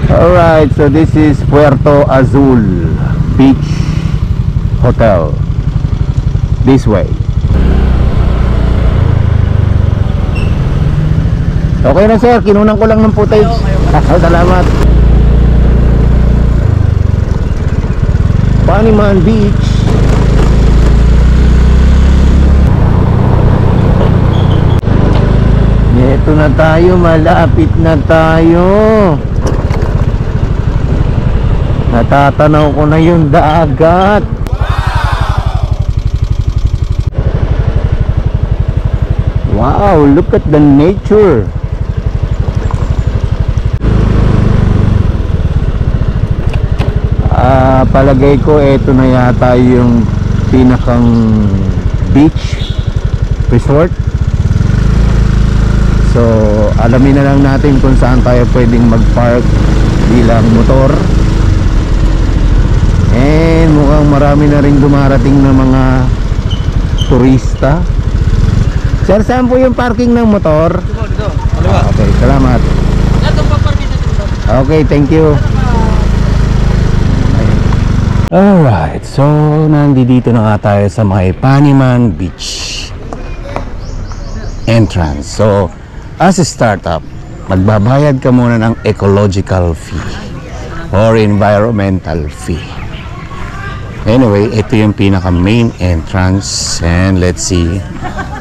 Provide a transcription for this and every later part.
Alright, so this is Puerto Azul Beach Hotel. This way. Okay na sir, kinunan ko lang ng footage. Salamat. Paniman Beach. Ito na tayo, malapit na tayo. Natatanaw ko na yung dagat. Wow, look at the nature. Palagay ko ito na yata yung pinakang beach resort. So alamin na lang natin kung saan tayo pwedeng mag-park bilang motor. And mukhang marami na rin dumarating na mga turista. Sir, saan po yung parking ng motor? Dito. Okay, salamat. Okay, thank you. Alright, so nandito na nga tayo sa may Paniman Beach entrance. So as a startup, magbabayad ka muna ng ecological fee or environmental fee. Anyway, ito yung pinaka main entrance and let's see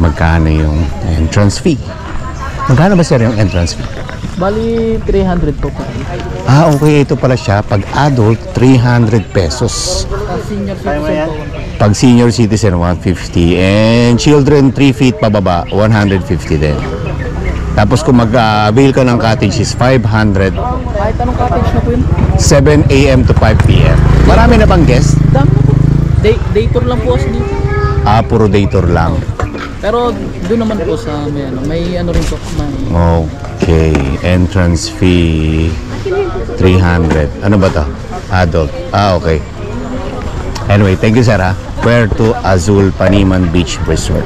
magkano yung entrance fee. Magkano ba sir yung entrance fee? Bali 300 po. Okay, ito pala siya. Pag adult, 300 pesos. Pag senior citizen, 150. And children 3 feet pababa, 150 din. Tapos kung mag-avail ka ng cottage is 500. Kahit anong cottage na po yun? 7 AM to 5 PM. Marami na bang guest? Dami na po. Day tour lang po dito. Puro day tour lang. Pero doon naman po sa may ano rin po. Okay, entrance fee 300. Ano ba to? Adult. Okay. Anyway, thank you sir ha. Puerto Azul Paniman Beach Resort.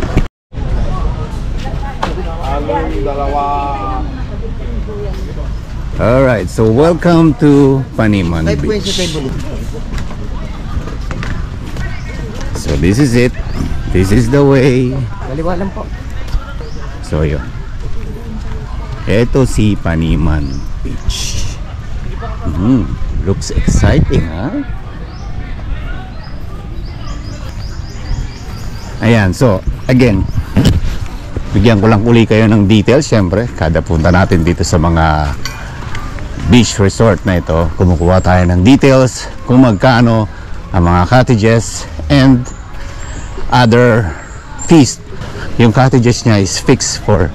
Alright, so welcome to Paniman Beach. So this is it. This is the way. Kaliwa lang po. So yun. Ito si Paniman Beach. Looks exciting, ha? Ayan, so again, bigyan ko lang uli kayo ng details. Siyempre, kada punta natin dito sa mga beach resort na ito, kumukuha tayo ng details kung magkano ang mga cottages and other fees. Yung cottages niya is fixed for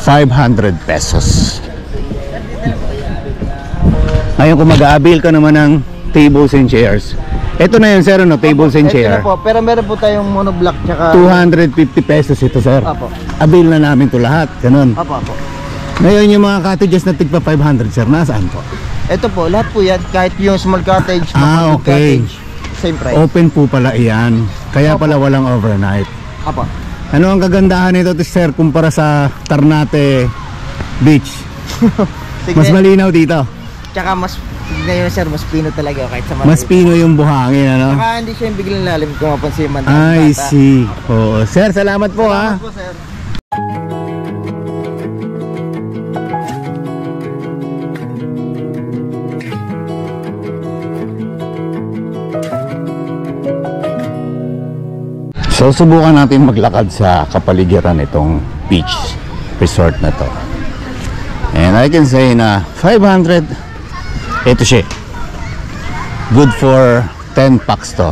500 pesos. Ngayon kung mag-a-avail ka naman ng tables and chairs, ito na yun sir, no? Tables and chair. Po, pero meron po tayong monoblock tsaka 250 pesos ito sir. Apo. Avail na namin to lahat, ganun. Apo. Ngayon yung mga cottages na tigpa 500 sir, nasaan po? Ito po, lahat po yan, kahit yung small cottage, okay. cottage, same price. Open po pala iyan, kaya pala walang overnight. Apo. Ano ang kagandahan nito sir kumpara sa Ternate Beach? Mas malinaw dito. Tsaka mas ngayon sir, mas pino talaga kahit sa mas pino yung buhangin, ano? Tsaka hindi siya yung biglang lalim kung mapansin man. I see. Oo. Sir, salamat po. Salamat po sir. So subukan natin maglakad sa kapaligiran itong beach resort na to. And I can say na 500, ito siya. Good for 10 packs to.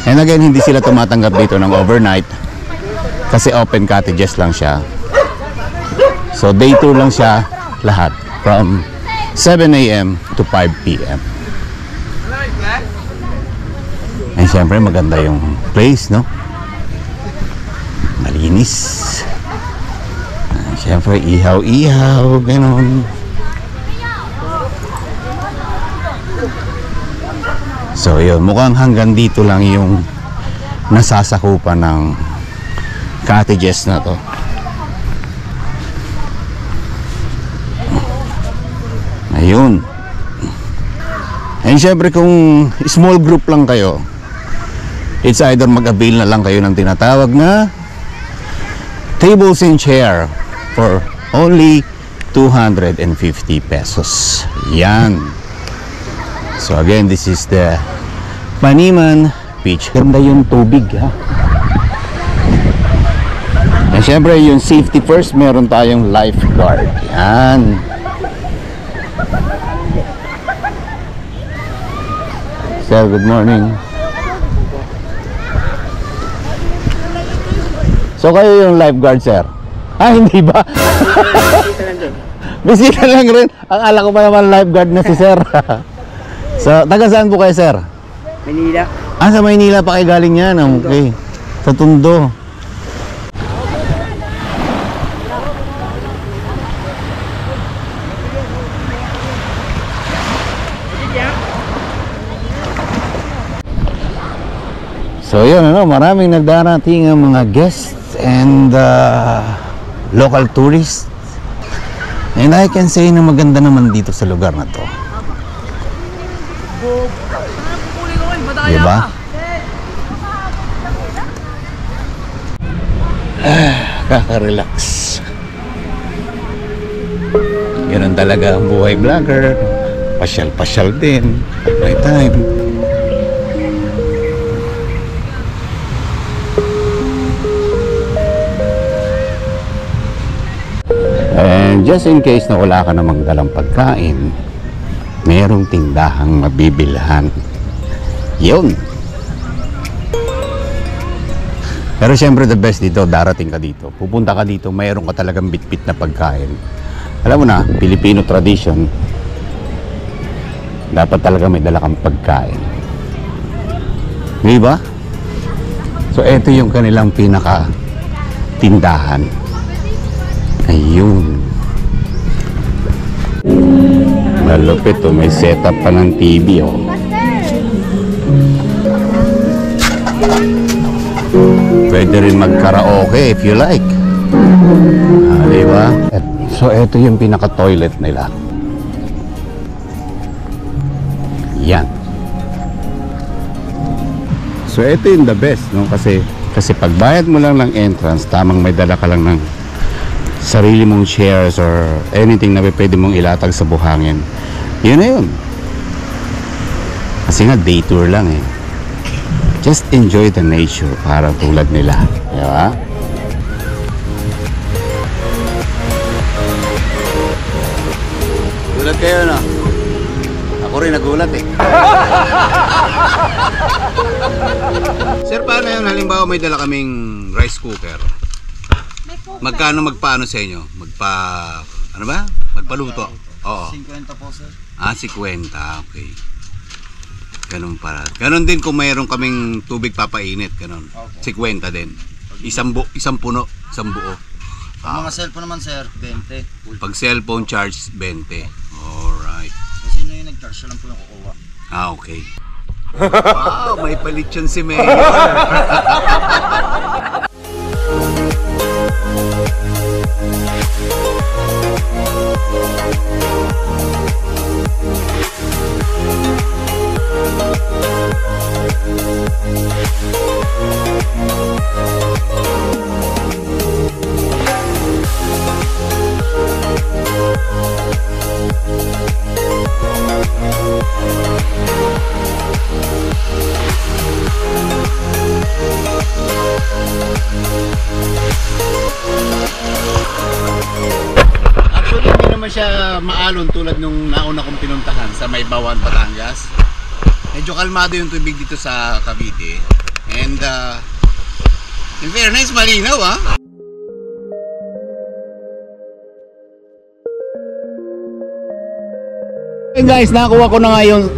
And again, hindi sila tumatanggap dito ng overnight kasi open cottages lang siya. So day tour lang siya lahat from 7 a.m. to 5 p.m. And syempre maganda yung place, no? Malinis. And syempre ihaw-ihaw, ganon. So yun, mukhang hanggang dito lang yung nasasakupan ng cottages na to. Ayun. And syempre kung small group lang kayo, it's either mag-avail na lang kayo ng tinatawag na tables and chair for only 250 pesos. Yan. So again, this is the Paniman Beach. Ganda yung tubig, ha. And syempre yung safety first, meron tayong lifeguard. Yan. Sir, good morning. So kayo yung lifeguard, sir? Ah, hindi ba? Bisita lang rin. Ang ala ko pa naman lifeguard na si sir. So, taga saan po kayo, sir? Manila. Ah, sa Maynila pa kayo galing yan. Okay. Sa Tondo. So yun, ano, maraming nagdarating ang mga guests and local tourists. And I can say na maganda naman dito sa lugar na to. Diba? Kaka-relax. Ganun talaga ang buhay vlogger. Pasyal-pasyal din. May time. And just in case na wala ka namang dalang pagkain, mayroong tindahang mabibilhan. Yun. Pero syempre the best dito, darating ka dito, pupunta ka dito, mayroon ka talagang bitbit na pagkain. Alam mo na, Filipino tradition, dapat talaga may dala kang pagkain. Di ba? So eto yung kanilang pinaka tindahan. Ayun. Malupit to, may setup pa ng TV, oh. Pwede rin mag-karaoke if you like. Diba? So, ito yung pinaka-toilet nila. Yan. So, ito yung the best, no? Kasi pagbayad mo lang ng entrance, tamang may dala ka lang ng sarili mong chairs or anything na pwede mong ilatag sa buhangin. Yun na yun. Kasi nga, day tour lang eh. Just enjoy the nature, parang tulad nila. Diba? Gulat kayo, no? Ako rin nagulat eh. Sir, paano yun? Halimbawa may dala kaming rice cooker. Magkano magpaano sa inyo? Ano ba? Magpaluto? Oo. 50 po, sir. Ah, 50. Okay. Ganun para. Ganun din kung mayroon kaming tubig papainit, ganun. Okay. 50 din. Isang puno, isang buo. Pag mga cellphone naman, sir, 20. Pag cellphone charge, 20. Alright. Kasi sino yung nag-charge, siya lang po yung kukuha. Ah, okay. Wow, may palit yun si Mayor. naman siya maalon tulad nung nauna kong pinuntahan sa Maybawan, Batangas. Medyo kalmado yung tubig dito sa Cavite. And in fairness, malinaw Hey guys, nakakuha ko na nga yung,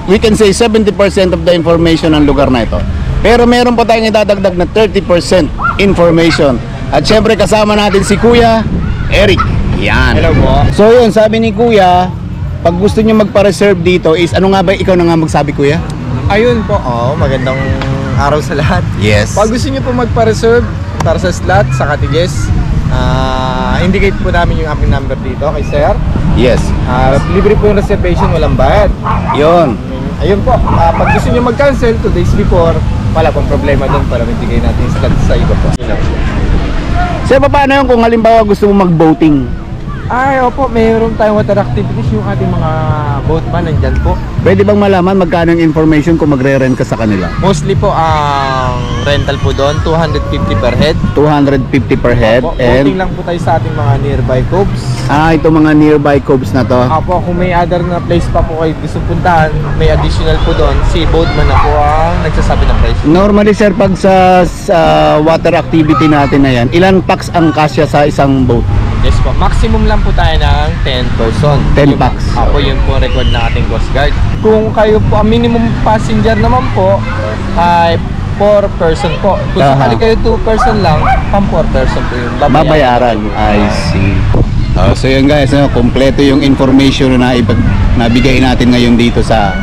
we can say 70% of the information ng lugar na ito. Pero meron pa tayong idadagdag na 30% information. At syempre kasama natin si Kuya Eric. Yan. Hello po. So yun, sabi ni Kuya, pag gusto niyo magpa-reserve dito is, ano nga ba, ikaw na nga magsabi Kuya? Ayun po, magandang araw sa lahat. Yes. Pag gusto niyo po magpa-reserve para sa slot sa Katiges, indicate po namin yung aming number dito kay Sir. Yes. Libre po yung reservation, walang bayad. Yun. Ayun po, pag gusto niyo mag-cancel 2 days before, wala pong problema doon para magbigay natin yung slot sa iba po. So paano yun kung halimbawa gusto mo mag-boating? Ay, opo, mayroon tayong water activities yung ating mga boatman nandyan po. Pwede bang malaman magkano yung information kung magre-rent ka sa kanila? Mostly po ang rental po doon, 250 per head. 250 per head. Opo, boating lang po tayo sa ating mga nearby coves. Ito mga nearby coves na to. Apo, kung may other na place pa po kayo gusto puntahan, may additional po doon. Si boatman na po ang nagsasabi ng price. Normally sir, pag sa water activity natin na yan, ilan packs ang kasya sa isang boat? Yes po, maximum lang po tayo ng 10 person. 10 packs. Apo, yun po record ng ating Coast Guard. Kung kayo po, ang minimum passenger naman po ay 4 person po. Kung sakali kayo 2 person lang, pang 4 person po yun. Babayaran. I see. So yun guys, kompleto yung information na nabigay natin ngayon dito sa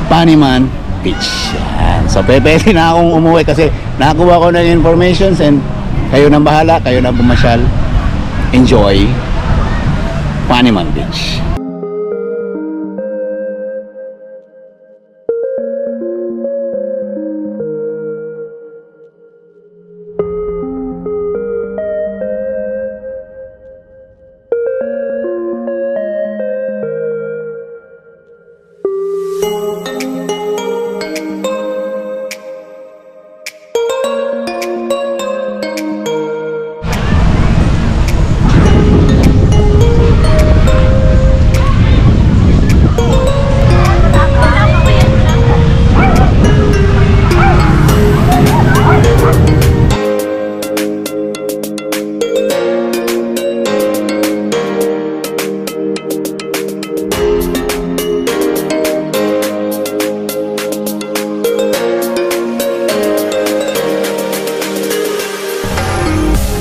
Paniman Beach. Yan. So pwede na akong umuwi kasi nakakuha ko ng informations and kayo nang bahala, kayo nang pumasyal. Enjoy Paniman Beach.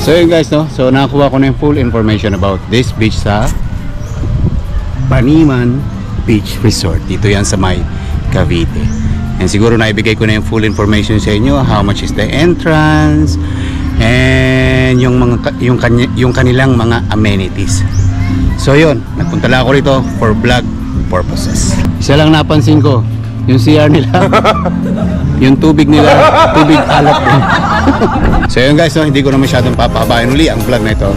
So yun guys, no? So nakakuha ko na yung full information about this beach sa Paniman Beach Resort. Dito yan sa may Cavite. And siguro naibigay ko na yung full information sa inyo, how much is the entrance and yung kanilang mga amenities. So yun, nagpunta lang ako rito for vlog purposes. Isa lang napansin ko, yung CR nila, yung tubig nila, tubig alat din. So yun guys, no, hindi ko na masyadong papahabayan uli ang vlog na ito.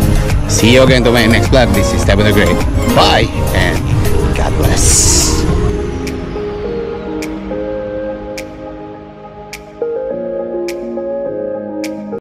See you again to my next vlog. This is Stephen the Great. Bye and God bless.